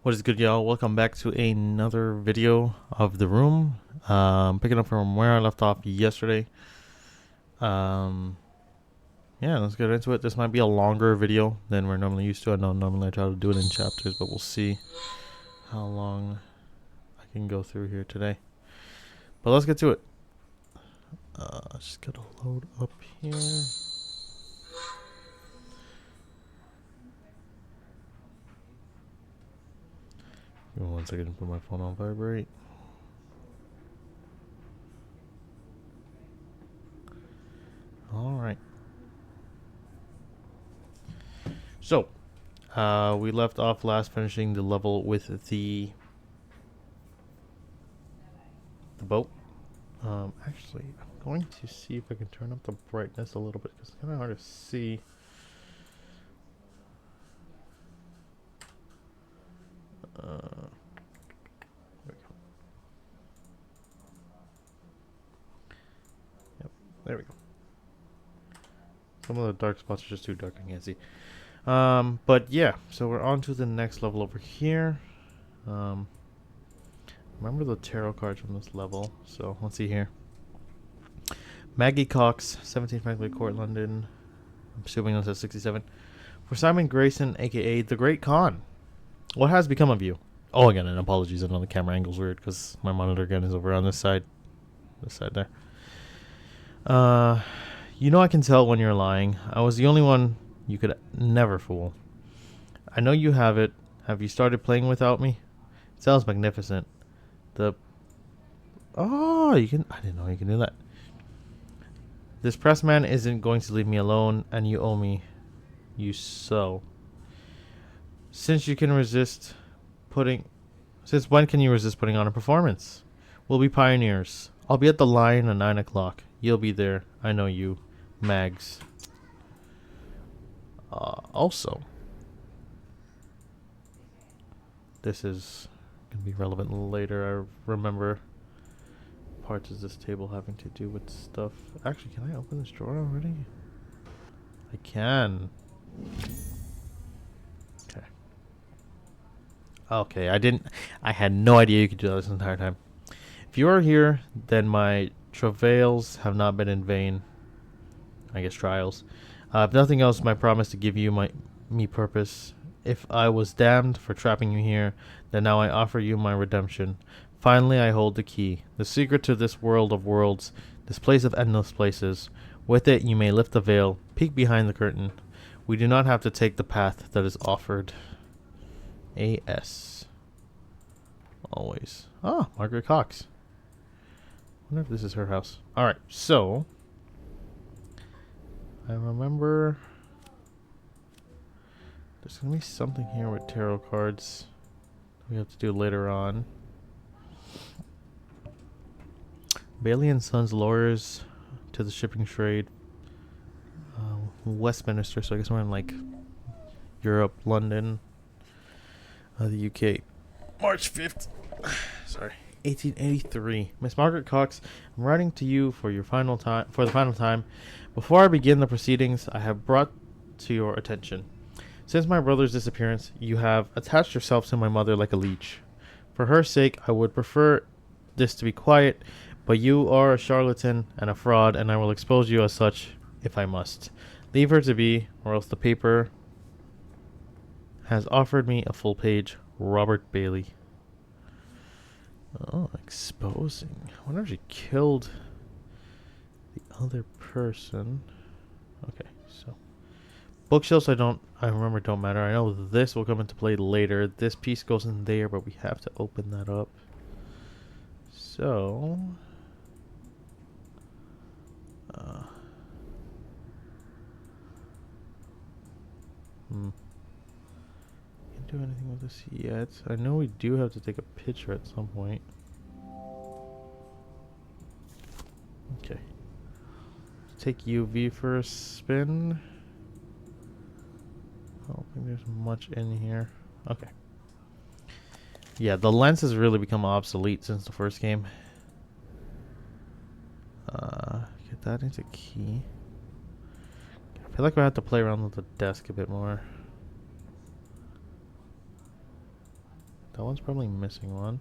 What is good, y'all? Welcome back to another video of The Room. Picking up from where I left off yesterday. Um, yeah, let's get into it. This might be a longer video than we're normally used to. I know normally I try to do it in chapters, but we'll see how long I can go through here today. But let's get to it. Just gotta load up here. Give me 1 second to put my phone on vibrate. Alright. So, we left off last finishing the level with the boat. Actually, I'm going to see if I can turn up the brightness a little bit because it's kind of hard to see. There we go. Yep, there we go. Some of the dark spots are just too dark, I can't see. But yeah, so we're on to the next level over here. Remember the tarot cards from this level. So let's see here. Maggie Cox, 17 Franklin Court, London. I'm assuming this is 67. For Simon Grayson, aka the Great Khan. What has become of you? Oh, again, and apologies. I know the camera angle's weird because my monitor again is over on this side. This side there. You know I can tell when you're lying. I was the only one you could never fool. I know you have it. Have you started playing without me? It sounds magnificent. You can. I didn't know you can do that. This pressman isn't going to leave me alone, and you owe me. Since you can resist putting. Since when can you resist putting on a performance? We'll be pioneers. I'll be at the line at 9 o'clock. You'll be there. I know you. Mags. Also, this is going to be relevant later. I remember parts of this table having to do with stuff. Actually, can I open this drawer already? I can. Okay. Okay, I had no idea you could do that this entire time. If you are here, then my travails have not been in vain. I guess trials. If nothing else, my promise to give you me purpose. If I was damned for trapping you here, then now I offer you my redemption. Finally, I hold the key, the secret to this world of worlds, this place of endless places. With it, you may lift the veil, peek behind the curtain. We do not have to take the path that is offered. A.S. Always. Ah, Margaret Cox. I wonder if this is her house. Alright, so I remember there's going to be something here with tarot cards we have to do later on. Bailey and Sons lawyers to the shipping trade. Westminster, so I guess we're in like Europe, London, the UK. March 5th. Sorry. 1883. Miss Margaret Cox, I'm writing to you for the final time. Before I begin the proceedings, I have brought to your attention. Since my brother's disappearance, you have attached yourself to my mother like a leech. For her sake, I would prefer this to be quiet, but you are a charlatan and a fraud, and I will expose you as such if I must. Leave her to be, or else the paper has offered me a full page. Robert Bailey. Oh, exposing. I wonder if she killed the other person. Okay, so bookshelves I remember don't matter. I know this will come into play later. This piece goes in there, but we have to open that up. So can't do anything with this yet. I know we do have to take a picture at some point. Okay. Take UV for a spin. I don't think there's much in here. Okay. Yeah, the lens has really become obsolete since the first game. Get that into key. I feel like I have to play around with the desk a bit more. That one's probably missing one.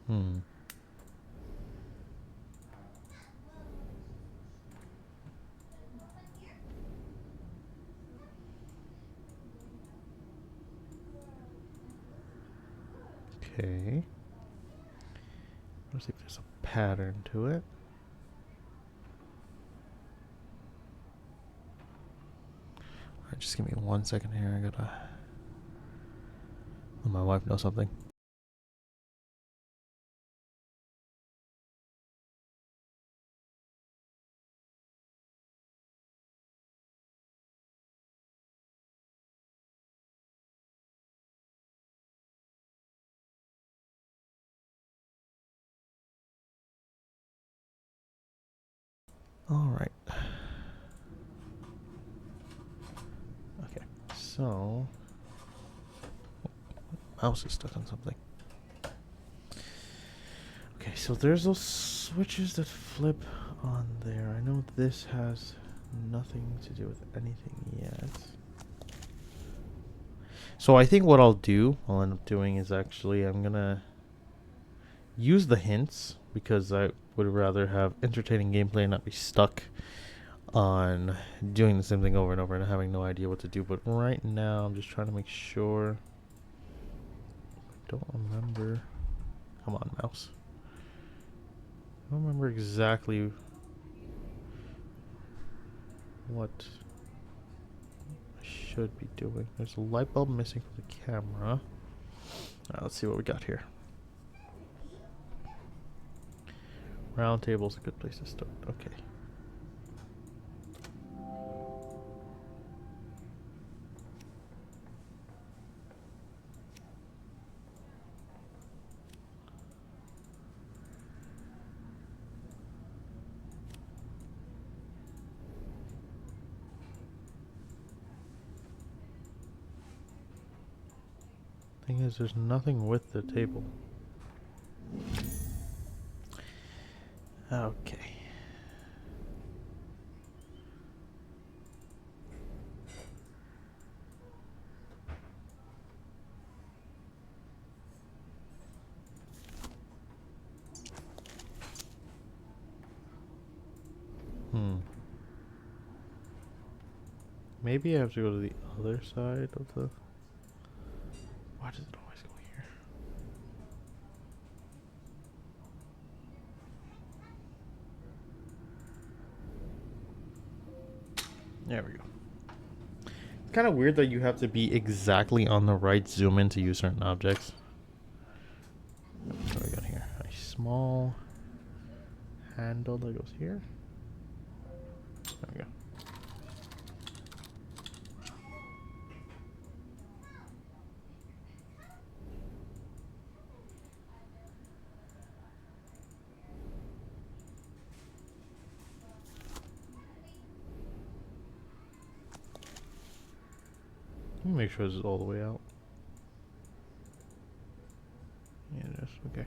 Hmm. Okay. Let's see if there's a pattern to it. Alright, just give me 1 second here. I gotta let my wife know something. Alright. Okay, so mouse is stuck on something. Okay, so there's those switches that flip on there. I know this has nothing to do with anything yet. So I think what I'll end up doing is actually I'm gonna use the hints because I would rather have entertaining gameplay and not be stuck on doing the same thing over and over and having no idea what to do. But right now I'm just trying to make sure. I don't remember. Come on, mouse. I don't remember exactly what I should be doing. There's a light bulb missing from the camera. Let's see what we got here. Round table's a good place to start. Okay. Thing is, there's nothing with the table. Okay. Maybe I have to go to the other side of the... Why does it always go here? There we go. It's kind of weird that you have to be exactly on the right zoom in to use certain objects. What do we got here? A small handle that goes here. There we go. Let me make sure this is all the way out. Yeah, it is. Okay.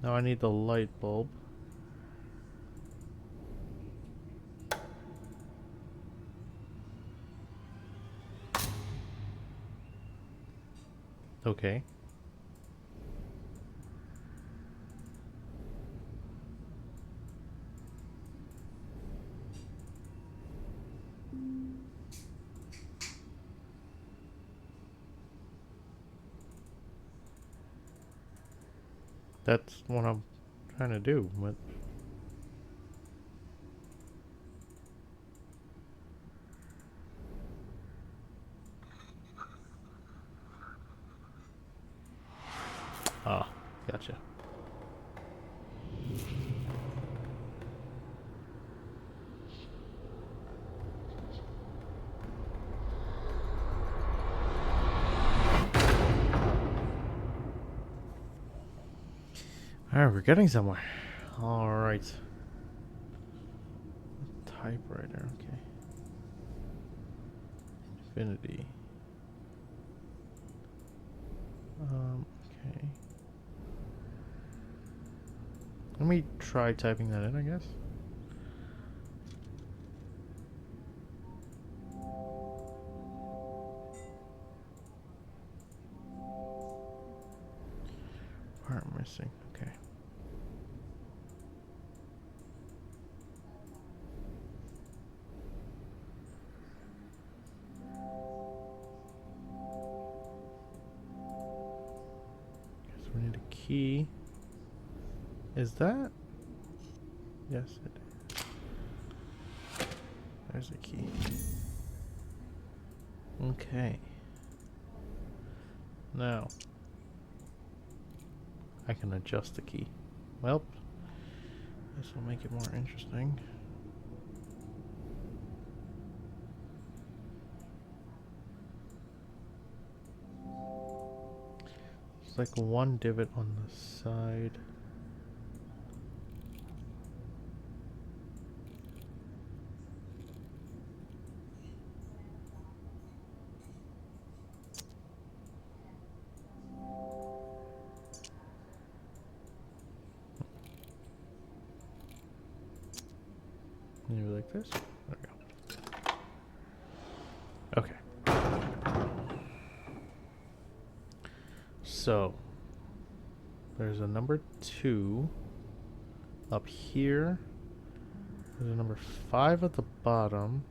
Now I need the light bulb. Okay. That's what I'm trying to do, but... Ah, gotcha. Alright, we're getting somewhere. Alright. Typewriter, okay. Infinity. Okay. Let me try typing that in, I guess. Part missing, okay. Guess we need a key. Is that? Yes, it is. There's a key. Okay. Now, I can adjust the key. Well, this will make it more interesting. It's like one divot on the side. Maybe like this. There we go. Okay. So there's a number 2 up here. There's a number 5 at the bottom.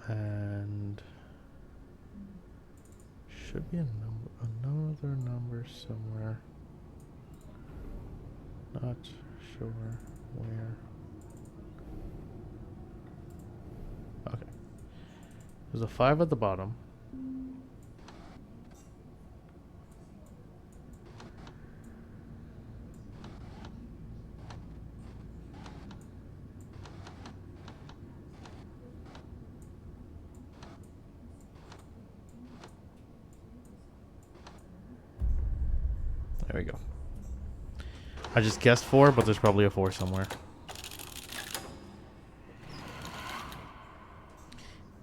And should be another number somewhere. Not sure where. Okay. There's a 5 at the bottom. There we go. I just guessed 4, but there's probably a 4 somewhere.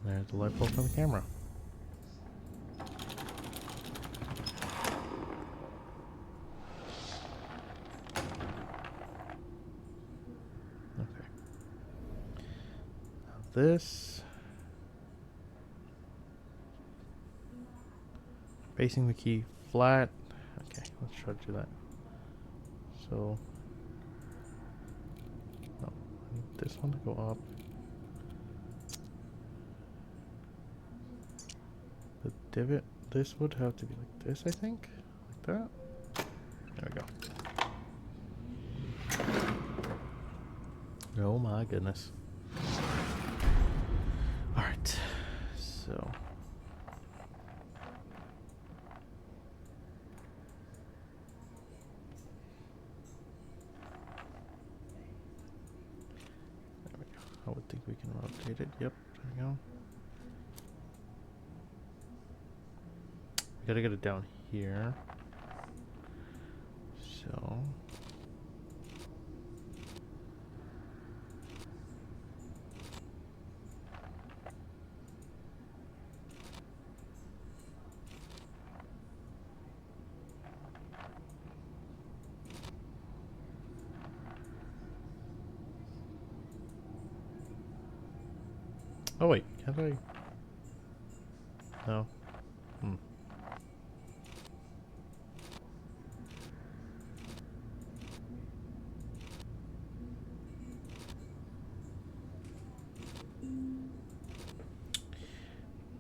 There's the light bulb on the camera. Okay. Now this. Facing the key flat. Okay, let's try to do that. So, no, I need this one to go up. The divot, this would have to be like this, I think. Like that. There we go. Oh my goodness. Alright, so. I would think we can rotate it. Yep, there we go. We gotta get it down here. So. Oh wait, can't I? No.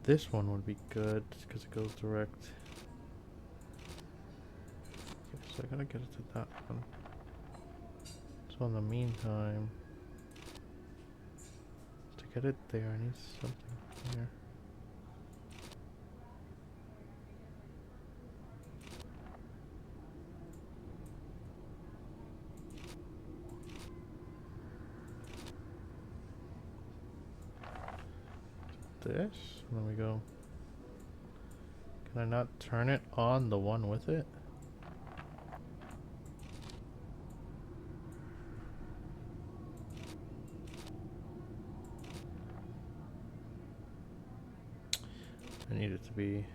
This one would be good because it goes direct. Okay, so I gotta get it to that one. So in the meantime, to get it there, I need something here. This, and then we go. Can I not turn it on the one with it? need it to be.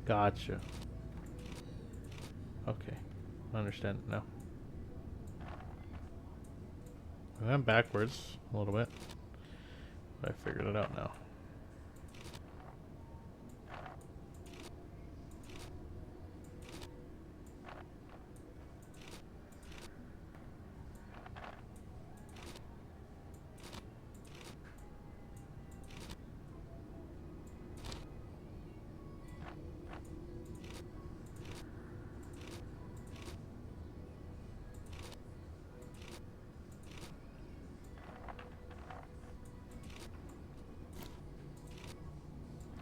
Gotcha. Okay. I understand it now. I went backwards a little bit, but I figured it out now.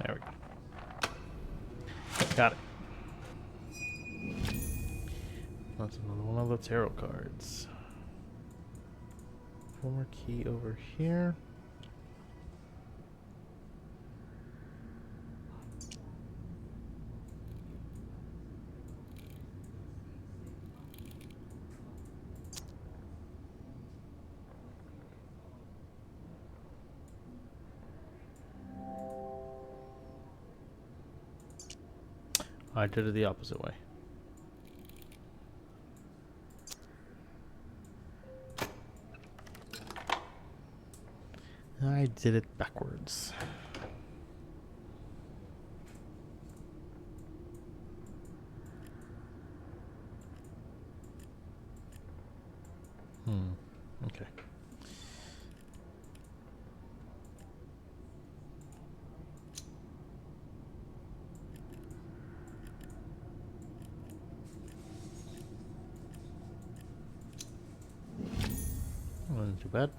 There we go. Got it. That's another one of the tarot cards. One more key over here. I did it the opposite way. I did it backwards. Okay. Wasn't too bad.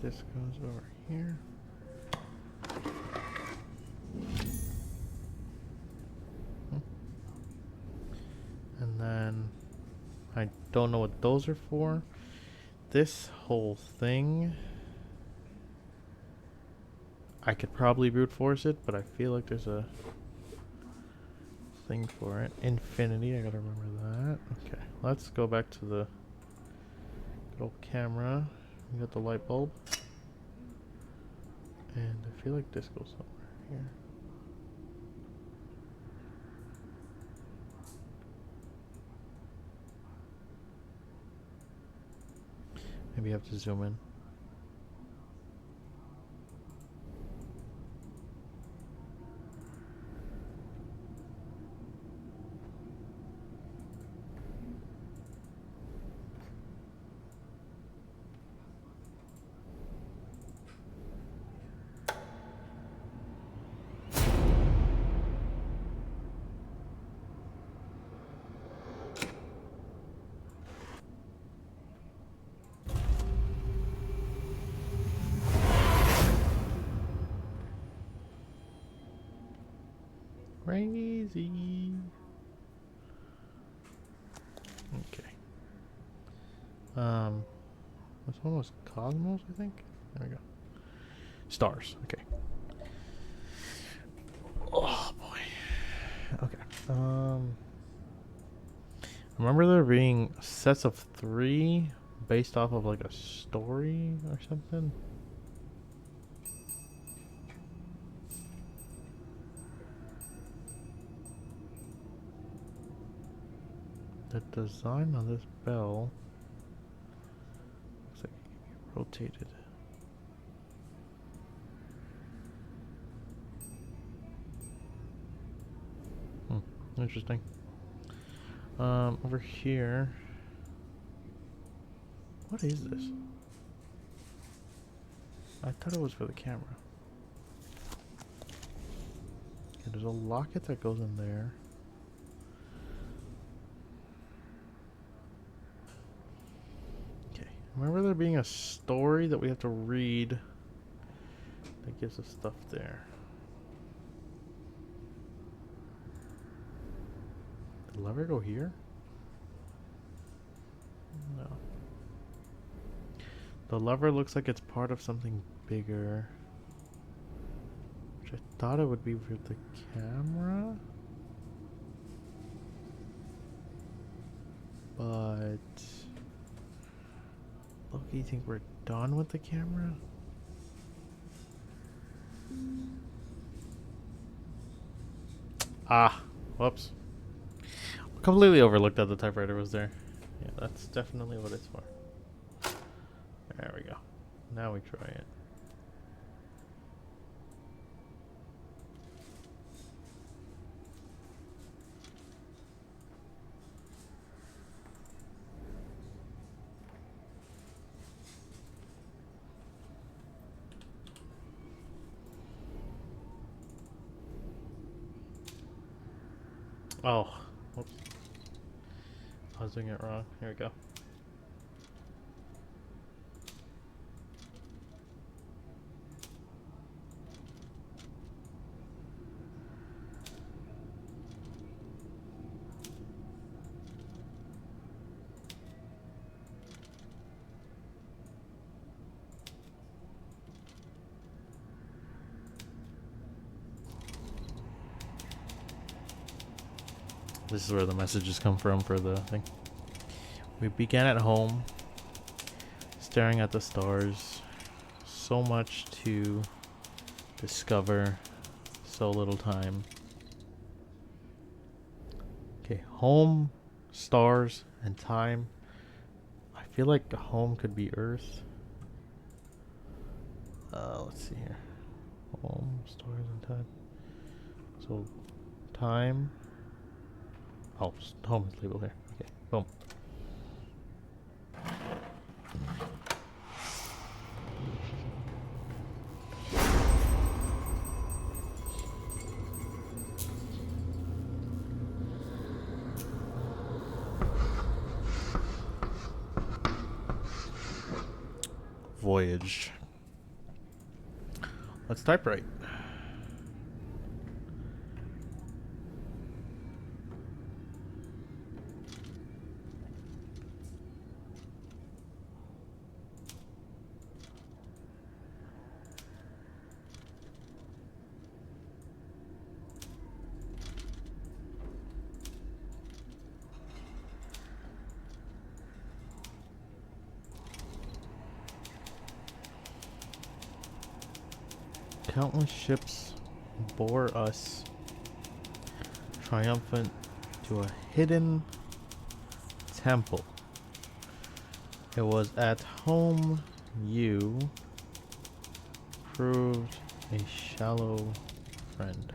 This goes over here. And then I don't know what those are for. This whole thing, I could probably brute force it, but I feel like there's a thing for it. Infinity, I gotta remember that. Okay, let's go back to the good old camera. We got the light bulb. And I feel like this goes somewhere here. Maybe I have to zoom in. Crazy. Okay. This one was Cosmos, I think. There we go. Stars. Okay. Oh boy. Okay. Remember there being sets of 3 based off of like a story or something? The design on this bell looks like it can be rotated. Interesting. Over here. What is this? I thought it was for the camera. Okay, there's a locket that goes in there. Okay. Remember there being a story that we have to read that gives us stuff there. Did the lever go here? No. The lever looks like it's part of something bigger. Which I thought it would be for the camera. But Okay, you think we're done with the camera? Ah, whoops. Completely overlooked that the typewriter was there. Yeah, that's definitely what it's for. There we go. Now we try it. Oh, whoops. I was doing it wrong. Here we go. This is where the messages come from for the thing. We began at home, staring at the stars. So much to discover, so little time. Okay, home, stars, and time. I feel like home could be Earth. Let's see here. Home, stars, and time. So, time. Oh, home is labeled here. Okay, boom. Voyage. Let's type right. Countless ships bore us triumphant to a hidden temple. It was at home you proved a shallow friend.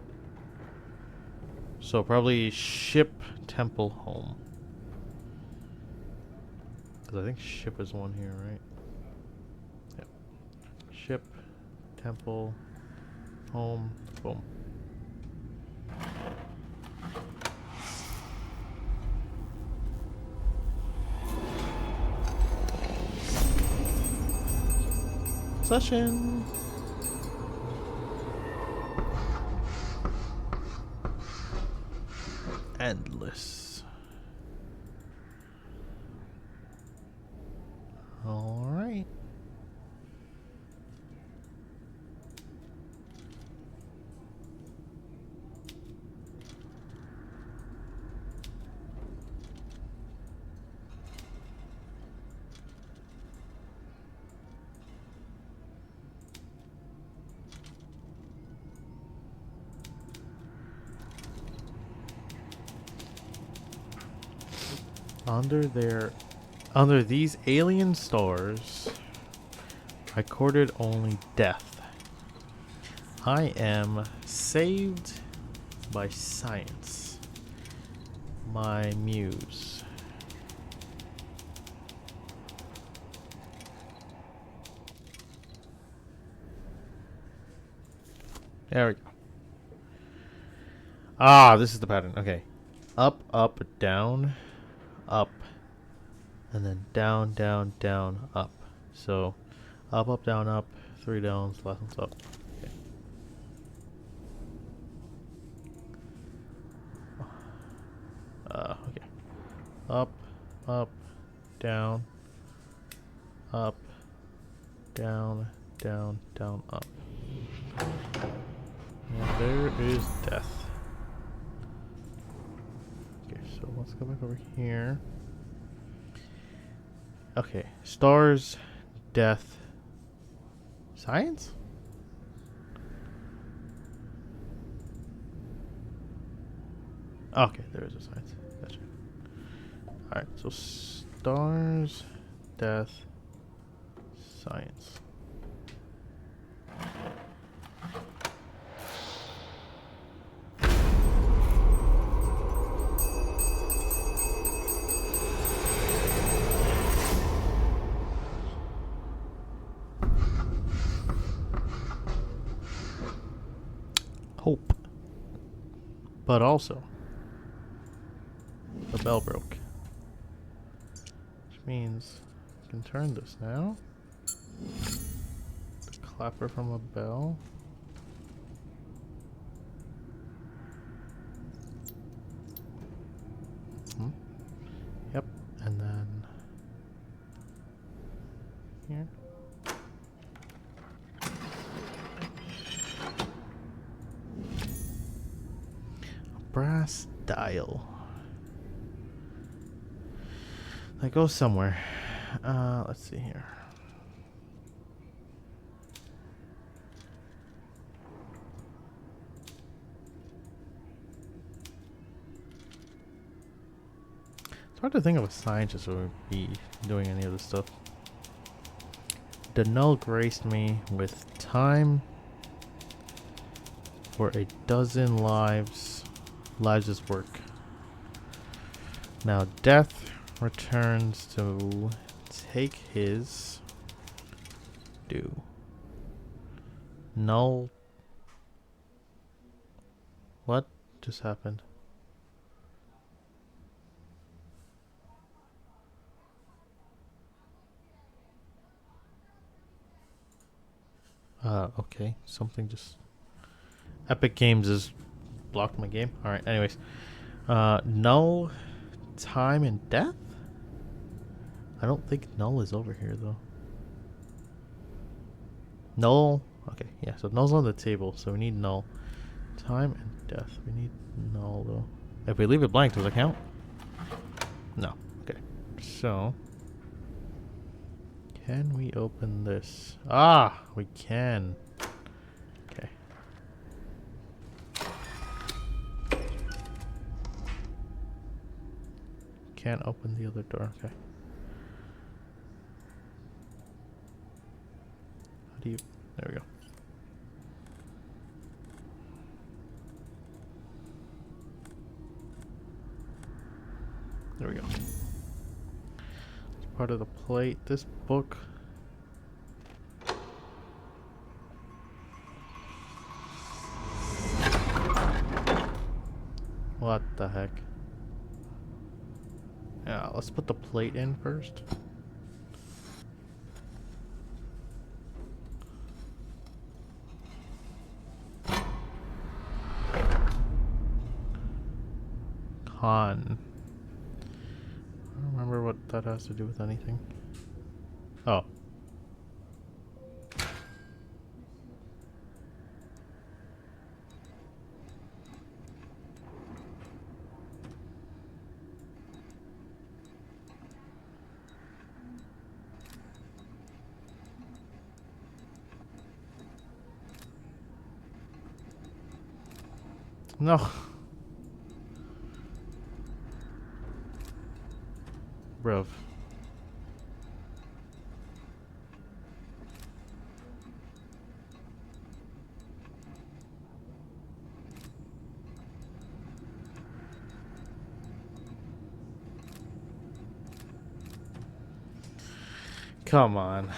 So probably ship, temple, home. Because I think ship is one here, right? Yep. Ship, temple, home, boom. Session. Endless. All right. Under these alien stars, I courted only death. I am saved by science, my muse. There we go. Ah, this is the pattern. Okay. Up, up, down, up, and then down, down, down, up. So, up, down, up, 3 downs, last one's up. Okay. Okay. Up, up, down, up, down, down, down, up. And there is death. Okay, so let's go back over here. Okay, stars death, science? Okay, there is a science. Gotcha. Alright, so stars, death, science. Hope. But also, the bell broke. Which means I can turn this now. The clapper from a bell. Yep, and then here. A brass dial. That goes somewhere. Let's see here. It's hard to think of a scientist who would be doing any of this stuff. The null graced me with time for a dozen lives' work. Now death returns to take his due. Null. What just happened? Okay. Something just... Epic Games has blocked my game. Alright, anyways. Null, time, and death? I don't think null is over here, though. Null. Okay, yeah, so null's on the table, so we need null. Time and death. We need null, though. If we leave it blank, does it count? No. Okay. So... Can we open this? Ah! We can. Okay. Can't open the other door. Okay. How do you... There we go. There we go. It's part of the plate. This book... What the heck? Yeah, let's put the plate in first. Con. I don't remember what that has to do with anything. Oh. No. Bruv. Come on.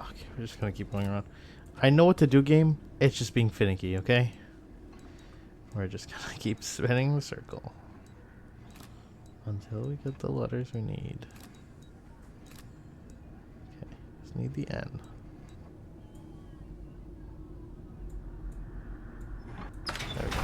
Okay, we're just gonna keep going around. I know what to do, game. It's just being finicky, okay? We're just gonna keep spinning the circle until we get the letters we need. Okay, just need the N. There we go.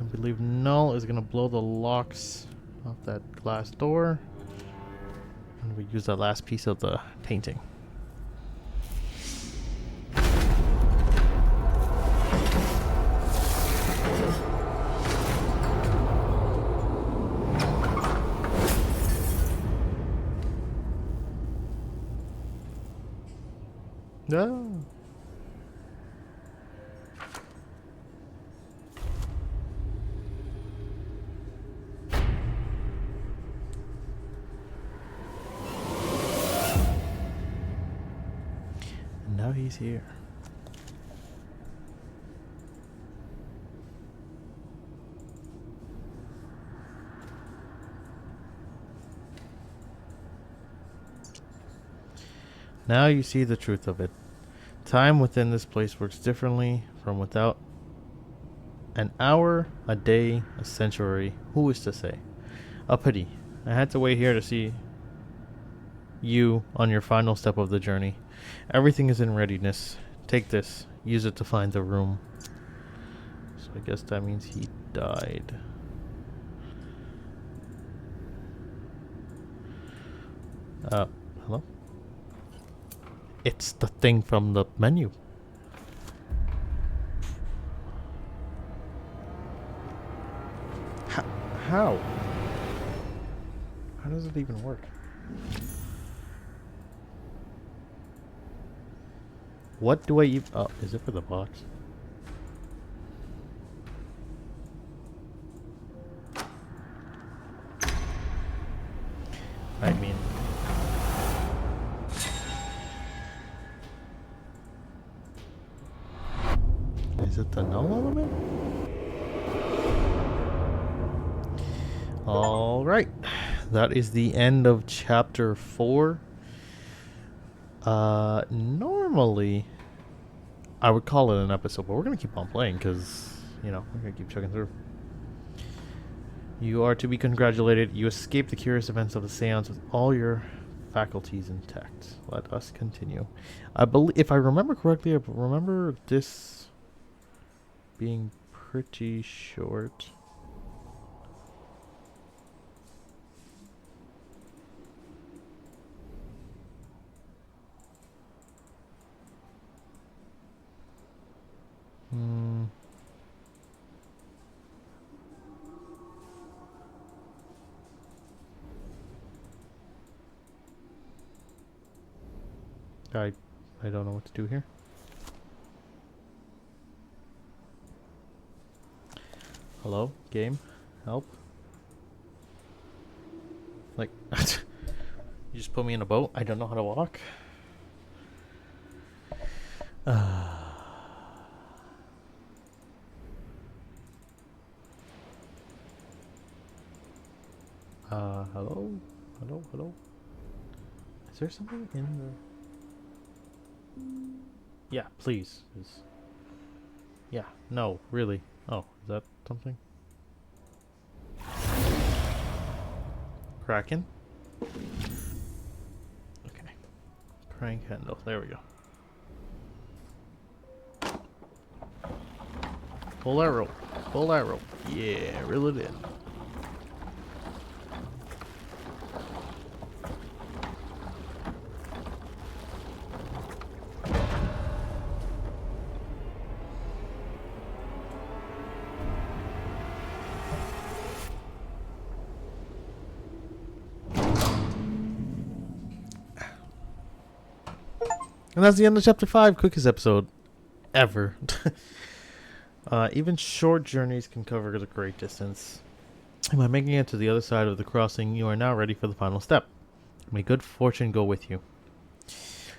I believe Null is gonna blow the locks off that glass door. And we use that last piece of the painting. No. And now he's here. Now you see the truth of it. Time within this place works differently from without. An hour, a day, a century. Who is to say? A pity. I had to wait here to see you on your final step of the journey. Everything is in readiness. Take this. Use it to find the room. So I guess that means he died. Hello? It's the thing from the menu. How? How does it even work? What do I even... Oh, is it for the box? I mean... Is it the null element? Alright. That is the end of chapter 4. Normally I would call it an episode, but we're gonna keep on playing because, you know, we're gonna keep chugging through. You are to be congratulated. You escaped the curious events of the seance with all your faculties intact. Let us continue. I believe, if I remember correctly, I remember this being pretty short. I don't know what to do here. Hello? Game? Help? Like, you just put me in a boat? I don't know how to walk? Hello? Hello? Hello? Is there something in the... Yeah, please. Yeah, no, really. Oh, is that something? Kraken? Okay. Crank handle. There we go. Pull that rope. Pull that rope. Yeah, reel it in. And that's the end of chapter 5, quickest episode ever. Even short journeys can cover a great distance. And by making it to the other side of the crossing, you are now ready for the final step. May good fortune go with you.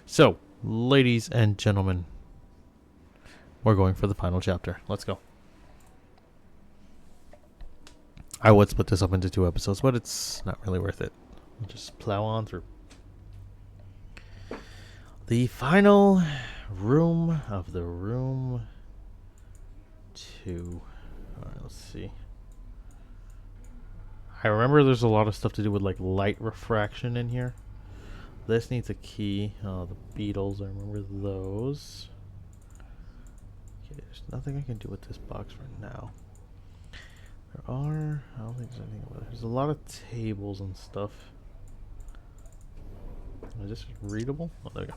So, ladies and gentlemen, we're going for the final chapter. Let's go. I would split this up into 2 episodes, but it's not really worth it. We'll just plow on through. The final room of the room 2. Alright, let's see. I remember there's a lot of stuff to do with like light refraction in here. This needs a key. Oh, the beetles, I remember those. Okay, there's nothing I can do with this box right now. I don't think there's anything over there. There's a lot of tables and stuff. Is this readable? Oh, there we go.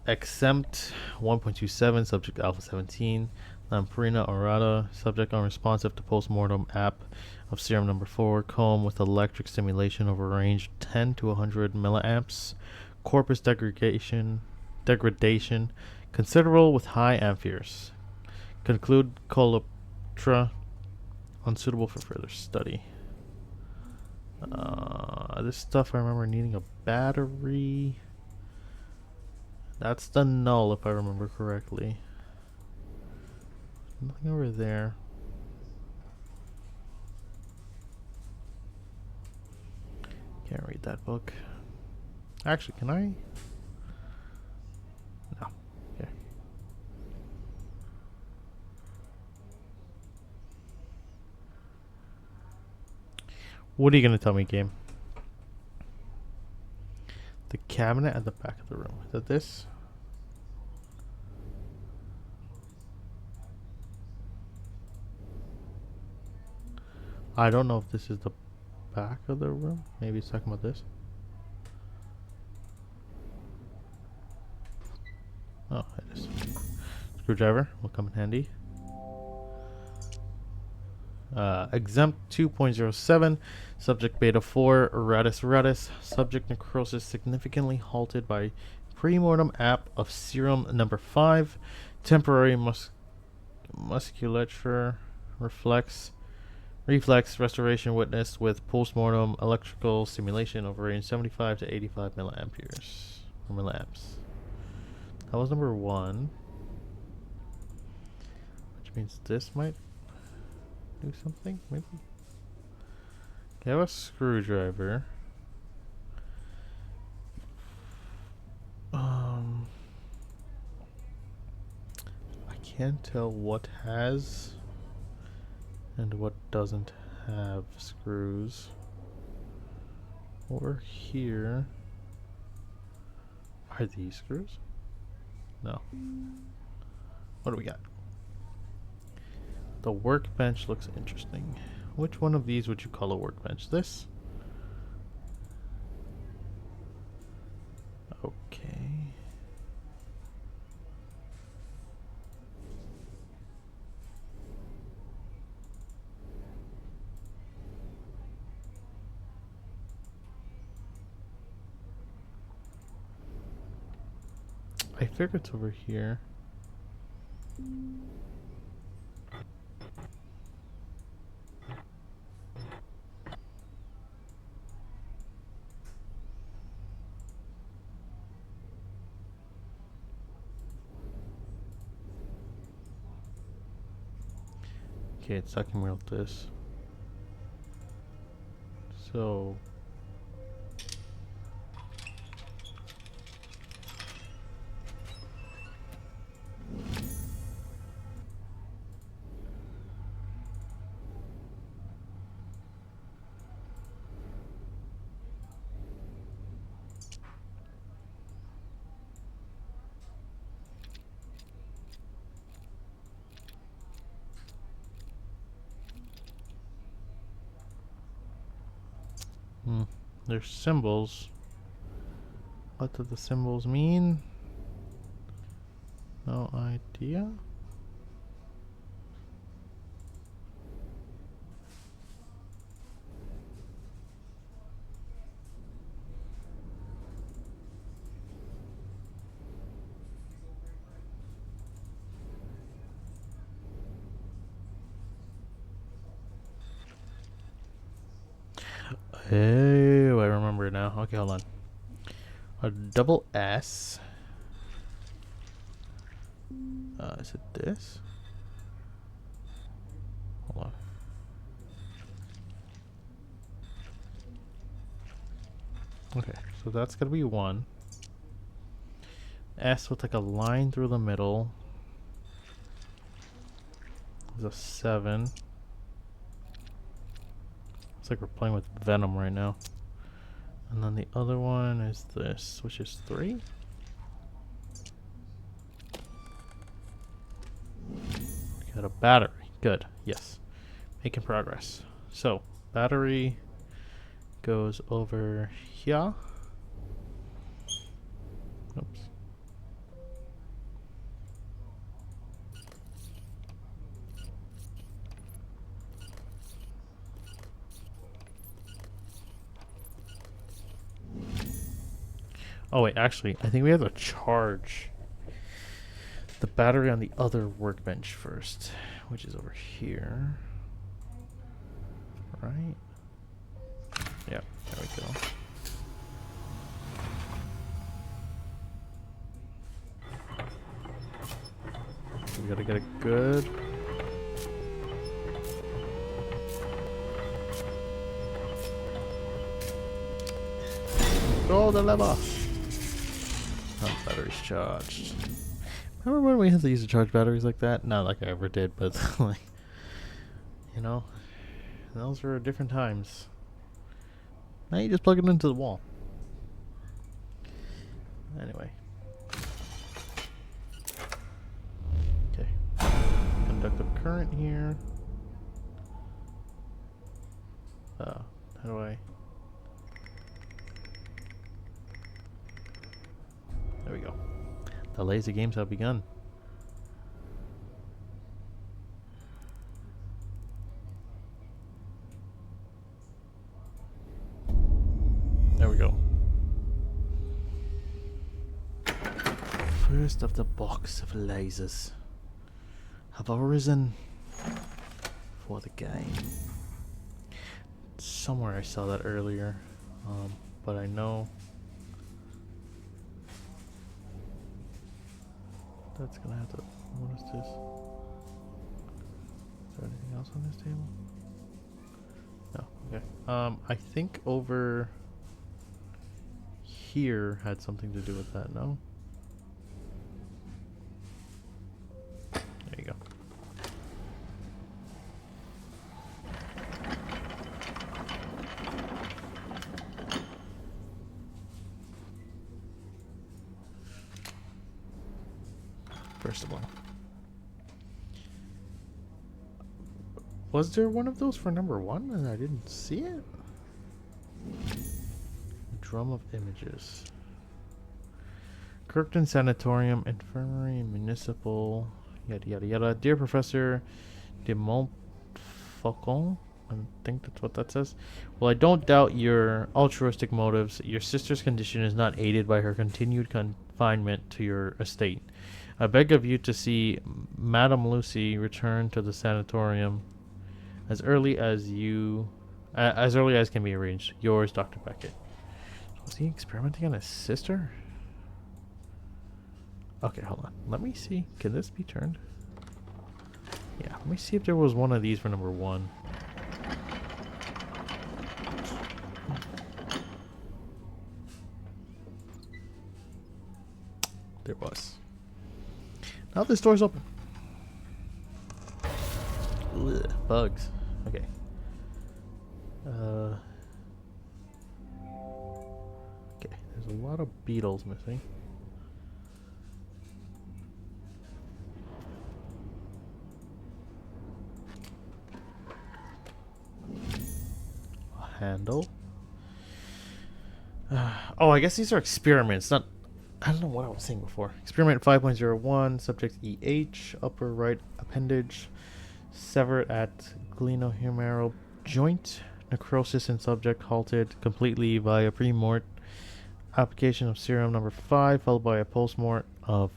Exempt 1.27, subject alpha 17. Lamprina aurata, subject unresponsive to postmortem app of serum number 4. Comb with electric stimulation over range 10 to 100 milliamps. Corpus degradation considerable with high amperes. Conclude Coloptra unsuitable for further study. This stuff I remember needing a battery. That's the null if I remember correctly. Nothing over there. Can't read that book. Actually, can I? No. Okay. What are you gonna tell me, game? The cabinet at the back of the room. Is that this? I don't know if this is the back of the room. Maybe it's talking about this. Oh, it is. Screwdriver will come in handy. Exempt 2.07, subject beta 4, ratus, subject necrosis significantly halted by premortem app of serum number 5, temporary musculature reflex restoration witnessed with postmortem electrical stimulation over range 75 to 85 milliamperes or milliamps. That was number 1, which means this might do something, maybe. Okay, I have a screwdriver. I can't tell what has and what doesn't have screws. Over here, are these screws? No. What do we got? The workbench looks interesting. Which one of these would you call a workbench? This? Okay. I figure it's over here. Okay, it's talking about this. So there's symbols. What do the symbols mean? No idea. Oh, I remember now. Okay, hold on. A double S. Is it this? Hold on. Okay, so that's gonna be 1. S with like a line through the middle is a 7. It's like we're playing with Venom right now. And then the other one is this, which is 3. We got a battery. Good. Yes. making progress. So, battery goes over here. Oops. Oh wait, actually, I think we have to charge the battery on the other workbench first, which is over here. Right? Yeah, there we go. We gotta get it good. Pull the lever! Oh, battery's charged. Remember when we had to use to charge batteries like that? Not like I ever did, but like, you know, those were different times. Now you just plug it into the wall. Anyway. Okay. Conductive current here. How do I... There we go. The lazy games have begun. There we go. First of the box of lasers have arisen for the game. Somewhere I saw that earlier, but I know that's gonna have to... What is this? Is there anything else on this table? No. Okay. I think over here had something to do with that. No. There you go. First of all, was there one of those for number 1 and I didn't see it? Drum of images. Kirkton Sanatorium, Infirmary, Municipal, yada yada yada. Dear Professor de Montfaucon, I think that's what that says. Well, I don't doubt your altruistic motives. Your sister's condition is not aided by her continued confinement to your estate. I beg of you to see Madame Lucy return to the sanatorium as early as can be arranged. Yours, Dr. Beckett. Was he experimenting on his sister? Okay, hold on. Let me see. Can this be turned? Yeah, let me see if there was one of these for number 1. There was. Now this door's open. Ugh, bugs. Okay. Okay, there's a lot of beetles missing. A handle. Oh, I guess these are experiments, not... I don't know what I was saying before. Experiment 5.01, subject EH, upper right appendage, severed at glenohumeral joint, necrosis in subject halted completely via pre-mort, application of serum number 5, followed by a post-mort of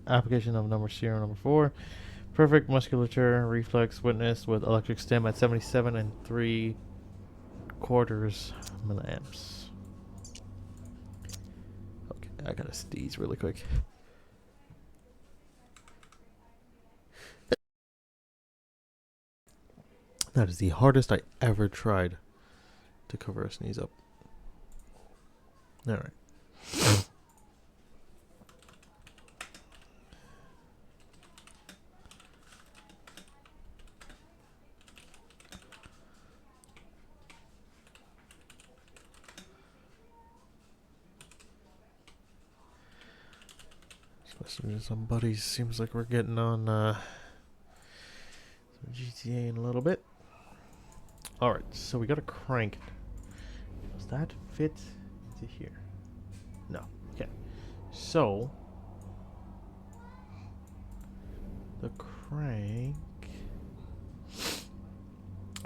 application of serum number 4, perfect musculature reflex witnessed with electric stim at 77 and 3/4 milliamps. I gotta sneeze really quick. That is the hardest I ever tried to cover a sneeze up. Alright. Especially with some buddies. Seems like we're getting on some GTA in a little bit. Alright, so we got a crank. Does that fit into here? No. Okay. So the crank,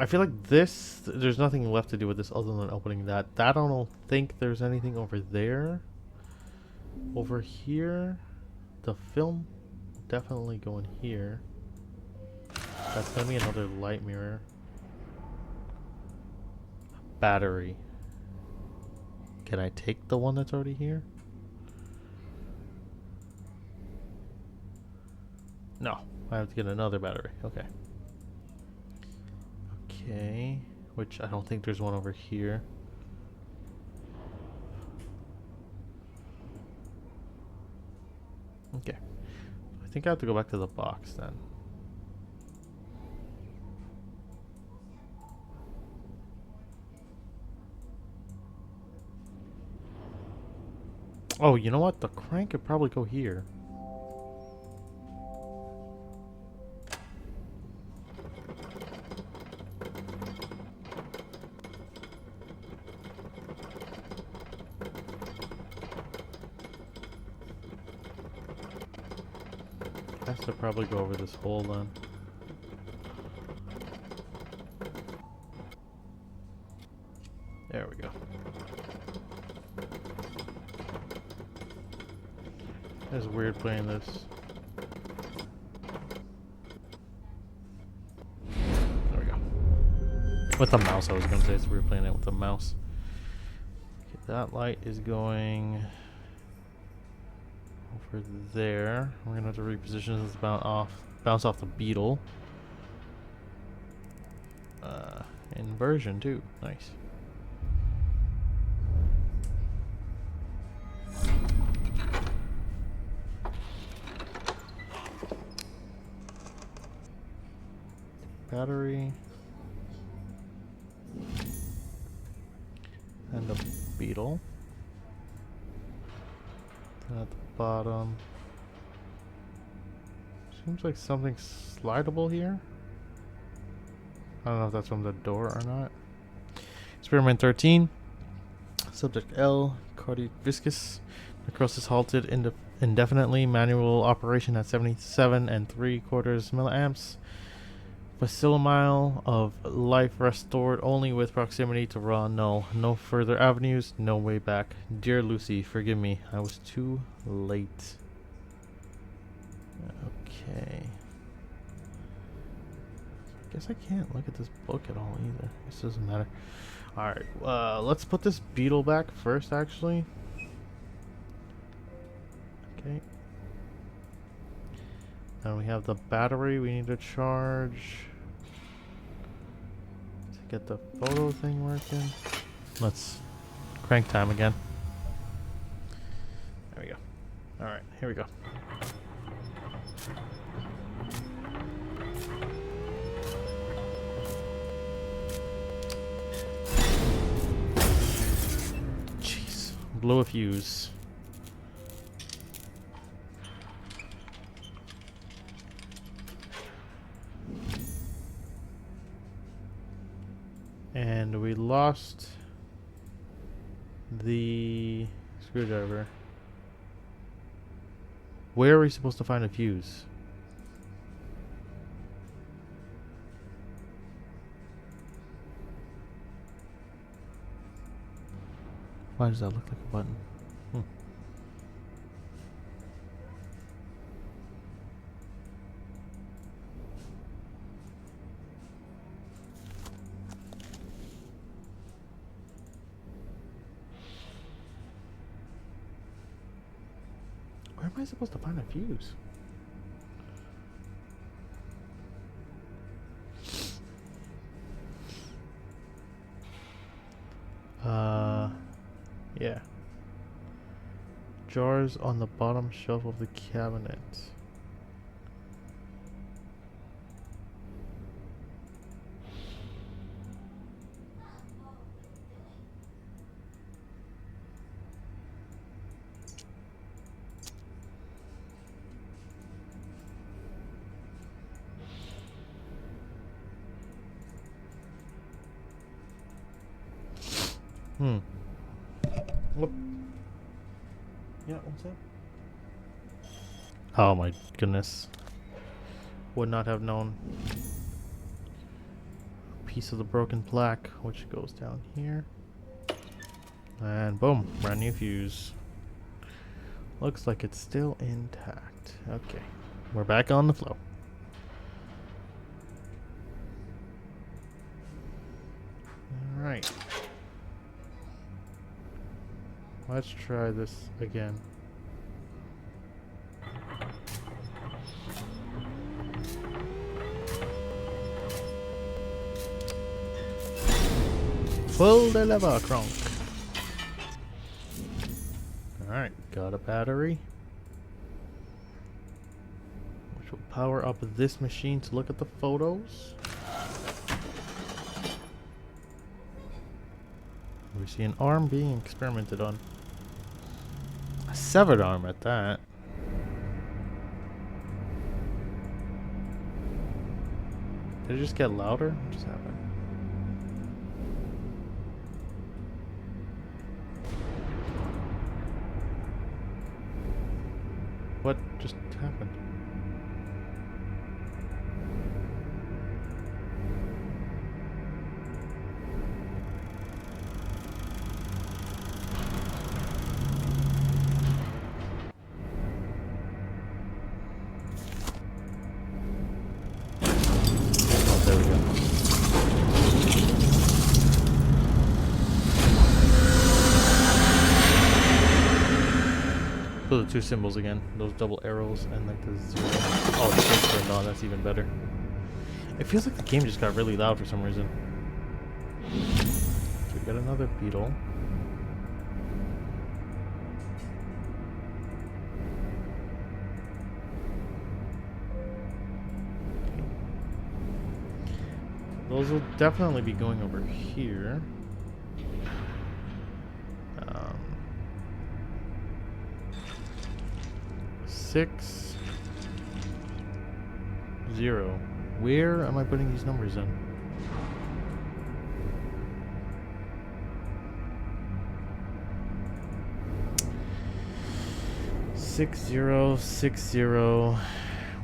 I feel like this, there's nothing left to do with this other than opening that. That I don't think there's anything over there. Over here, the film definitely go in here. That's gonna be another light mirror. Battery. Can I take the one that's already here? No, I have to get another battery. Okay. Okay, which I don't think there's one over here. Okay. I think I have to go back to the box then. Oh, you know what? The crank could probably go here. Has to probably go over this hole then. There we go. It's weird playing this. There we go. With the mouse, I was gonna say it's weird playing it with the mouse. Okay, that light is going over there. We're gonna have to reposition this bounce off the beetle. Inversion too. Nice. Battery. And the beetle. Then at the bottom. Seems like something slidable here. I don't know if that's from the door or not. Experiment 13. Subject L. Cardiac viscous. Necrosis halted indefinitely. Manual operation at 77 and 3/4 milliamps. Facilomile of life restored only with proximity to raw null. No further avenues, no way back. Dear Lucy, forgive me. I was too late. Okay. I guess I can't look at this book at all either. This doesn't matter. Alright, let's put this beetle back first, actually. Okay. And we have the battery we need to charge to get the photo thing working. Let's crank time again. There we go. Alright, here we go. Jeez, blew a fuse. And we lost the screwdriver. Where are we supposed to find a fuse? Why does that look like a button? Where am I supposed to find a fuse? Yeah. Jars on the bottom shelf of the cabinet. Hmm. Whoop. Yeah, what's that? Oh my goodness. Would not have known. Piece of the broken plaque, which goes down here. And boom, brand new fuse. Looks like it's still intact. Okay, we're back on the flow. Alright. Let's try this again. Pull the lever, Kronk. Alright, got a battery. Which will power up this machine to look at the photos. We see an arm being experimented on. A severed arm at that. Did it just get louder? What just happened? What just happened? Oh, there we go. Those are two symbols again. Those double arrows and like the zero. Oh, the switch turned on. That's even better. It feels like the game just got really loud for some reason. So we got another beetle. Those will definitely be going over here. 6 0. Where am I putting these numbers in? Six zero 6 0.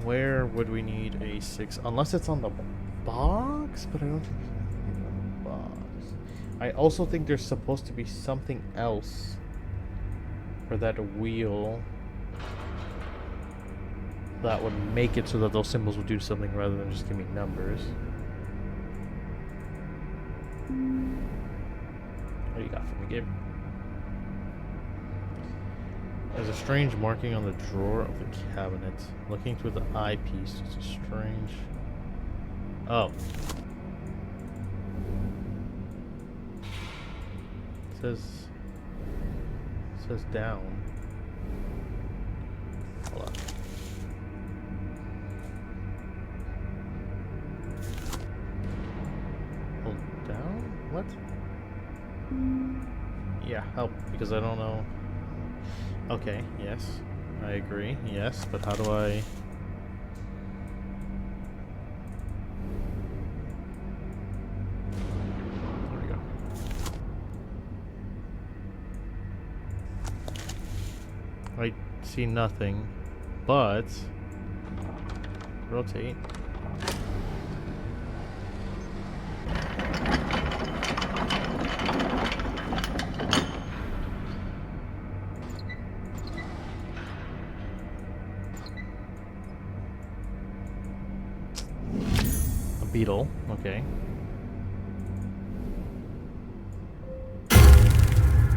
Where would we need a 6? Unless it's on the box, but I don't think it's on the box. I also think there's supposed to be something else for that wheel that would make it so that those symbols would do something rather than just give me numbers. What do you got for me, Gabe? There's a strange marking on the drawer of the cabinet. Looking through the eyepiece, it's a strange... Oh. It says down. Hold on. Hold down? What? Yeah, help, because I don't know. Okay, yes. I agree, yes, but how do I... There we go. I see nothing, but... Rotate. Beetle, okay.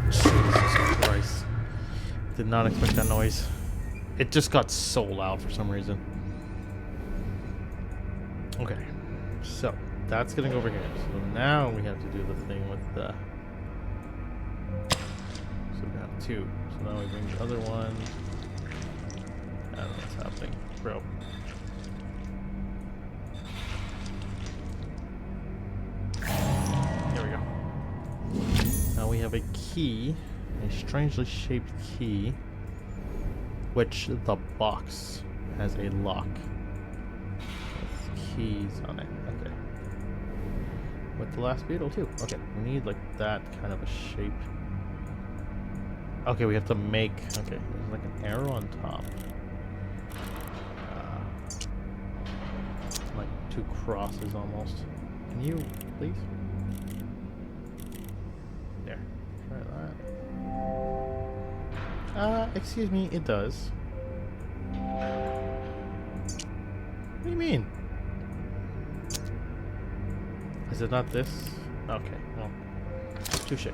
Jesus Christ. Did not expect that noise. It just got so loud for some reason. Okay, so that's getting over here. So now we have to do the thing with the... So we have 2. So now we bring the other one. I don't know what's happening. Bro. We have a key, a strangely shaped key, which the box has a lock with keys on it. Okay. with the last beetle too. Okay, we need like that kind of a shape. Okay, we have to make. Okay, there's like an arrow on top. Like two crosses almost. Can you please? There. Try that. Excuse me, it does. What do you mean? Is it not this? Okay, well, touche.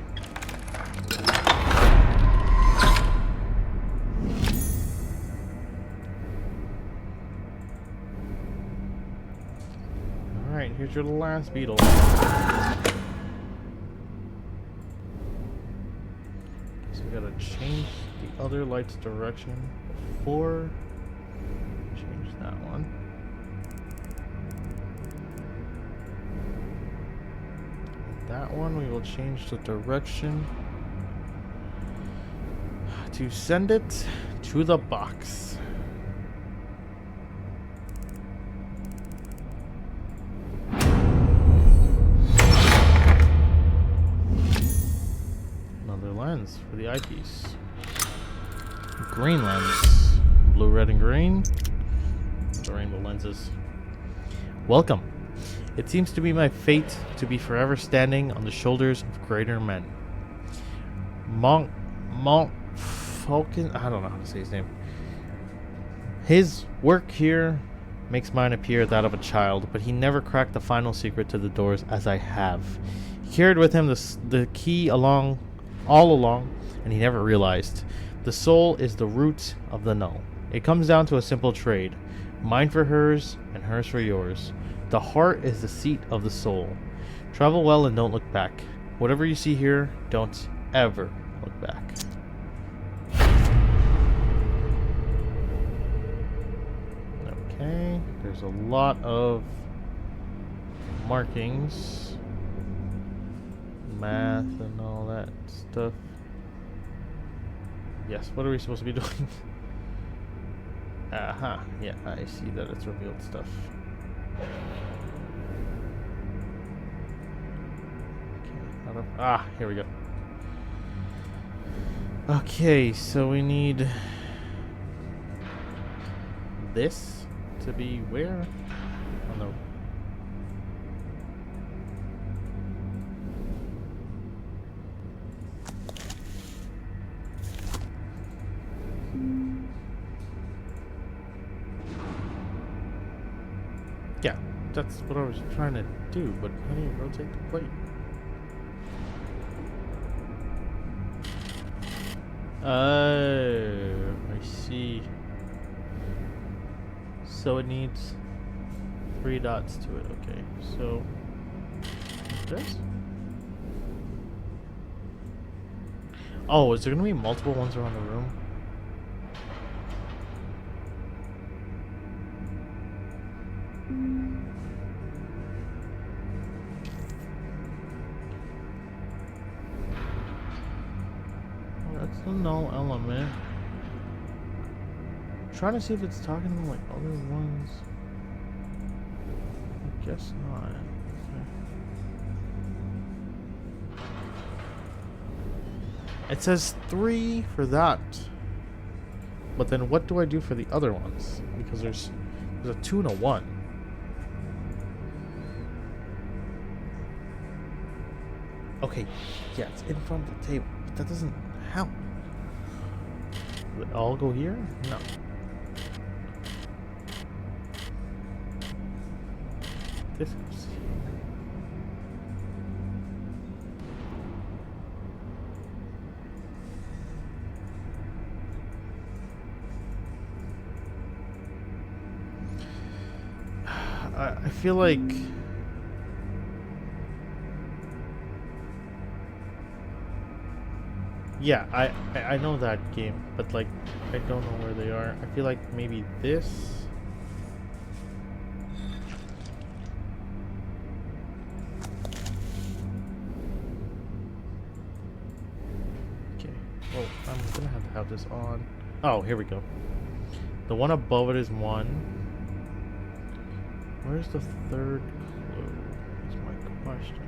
Alright, here's your last beetle. So we gotta change the other light's direction before change that one. That one we will change the direction to send it to the box. Another lens for the eyepiece. Green lens. Blue, red, and green. The rainbow lenses. Welcome. It seems to be my fate to be forever standing on the shoulders of greater men. Monk Falcon, I don't know how to say his name. His work here makes mine appear that of a child, but he never cracked the final secret to the doors as I have. He carried with him the key all along, and he never realized. The soul is the root of the null. It comes down to a simple trade. Mine for hers, and hers for yours. The heart is the seat of the soul. Travel well and don't look back. Whatever you see here, don't ever look back. Okay, there's a lot of markings, math and all that stuff. Yes, what are we supposed to be doing? Aha, yeah, I see that it's revealed stuff. Okay, here we go. Okay, so we need this to be where? On the yeah, that's what I was trying to do, but how do you rotate the plate? Oh, I see. So it needs 3 dots to it. Okay, so this? Oh, is there gonna be multiple ones around the room? That's the null element. I'm trying to see if it's talking about like other ones. I guess not. Okay. It says 3 for that. But then what do I do for the other ones? Because there's a 2 and a 1. Okay, yeah, it's in front of the table, but that doesn't help. Will it all go here? No. This goes here. I feel like yeah, I know that game, but like I don't know where they are. I feel like maybe this. Okay. Well, I'm gonna have to have this on. Oh, here we go. The one above it is 1. Where's the third clue? Is my question.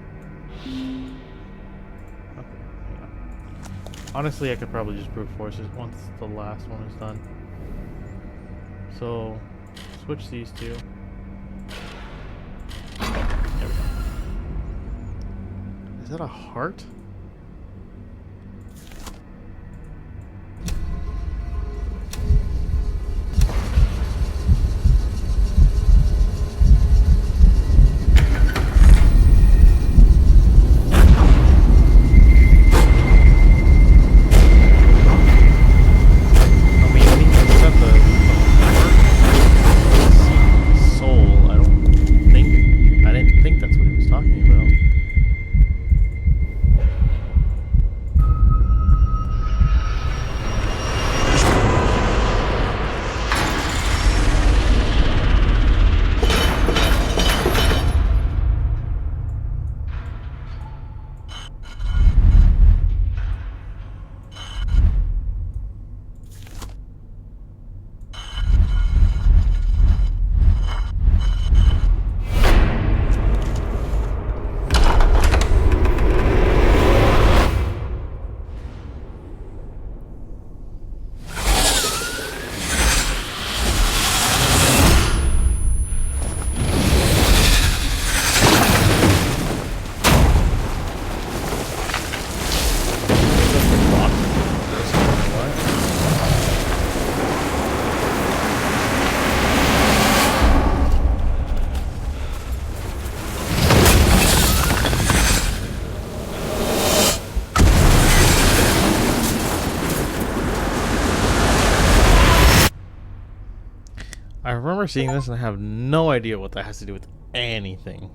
Okay, hang on. Honestly, I could probably just brute force it once the last one is done. So, switch these two. There we go. Is that a heart? I remember seeing this and I have no idea what that has to do with anything.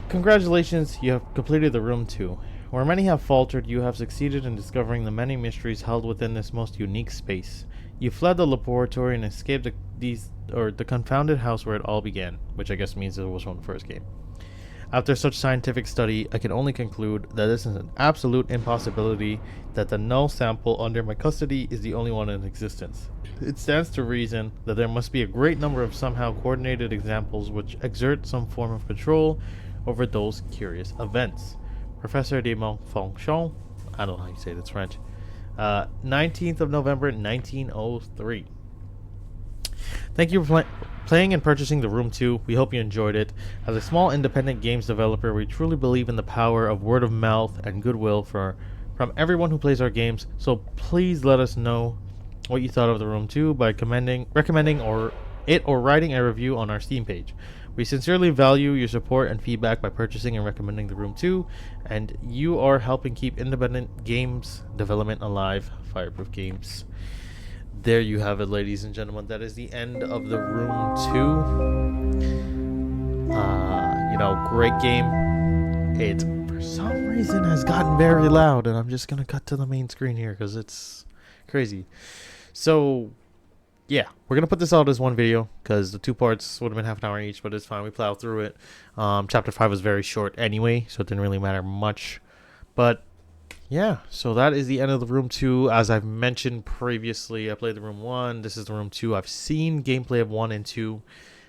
Congratulations, you have completed the room 2. Where many have faltered, you have succeeded in discovering the many mysteries held within this most unique space. You fled the laboratory and escaped the confounded house where it all began, which I guess means it was from the first game. After such scientific study, I can only conclude that this is an absolute impossibility, that the null sample under my custody is the only one in existence. It stands to reason that there must be a great number of somehow coordinated examples which exert some form of control over those curious events. Professor de Montfonction, I don't know how you say it, it's French. 19th of November, 1903. Thank you for playing and purchasing the Room 2. We hope you enjoyed it. As a small independent games developer, we truly believe in the power of word of mouth and goodwill from everyone who plays our games. So please let us know what you thought of the Room 2 by recommending or writing a review on our Steam page. We sincerely value your support and feedback by purchasing and recommending the Room 2, and you are helping keep independent games development alive. Fireproof Games. There you have it, ladies and gentlemen. That is the end of the Room 2. Great game. It, for some reason, has gotten very loud, and I'm just going to cut to the main screen here because it's crazy. So, yeah, we're going to put this out as one video because the 2 parts would have been half an hour each, but it's fine. We plowed through it. Chapter 5 was very short anyway, so it didn't really matter much. But yeah, so that is the end of the Room 2. As I've mentioned previously, I played the Room 1. This is the Room 2. I've seen gameplay of 1 and 2.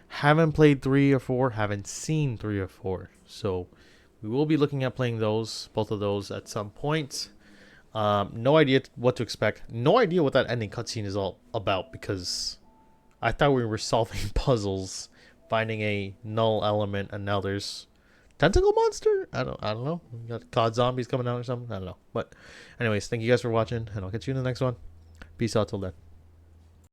Haven't played 3 or 4. Haven't seen 3 or 4. So we will be looking at playing both of those at some point. No idea what to expect. No idea what that ending cutscene is all about, because I thought we were solving puzzles, finding a null element, and now there's tentacle monster? I don't know. We got COD zombies coming out or something. I don't know. But anyways, thank you guys for watching, and I'll catch you in the next one. Peace out till then.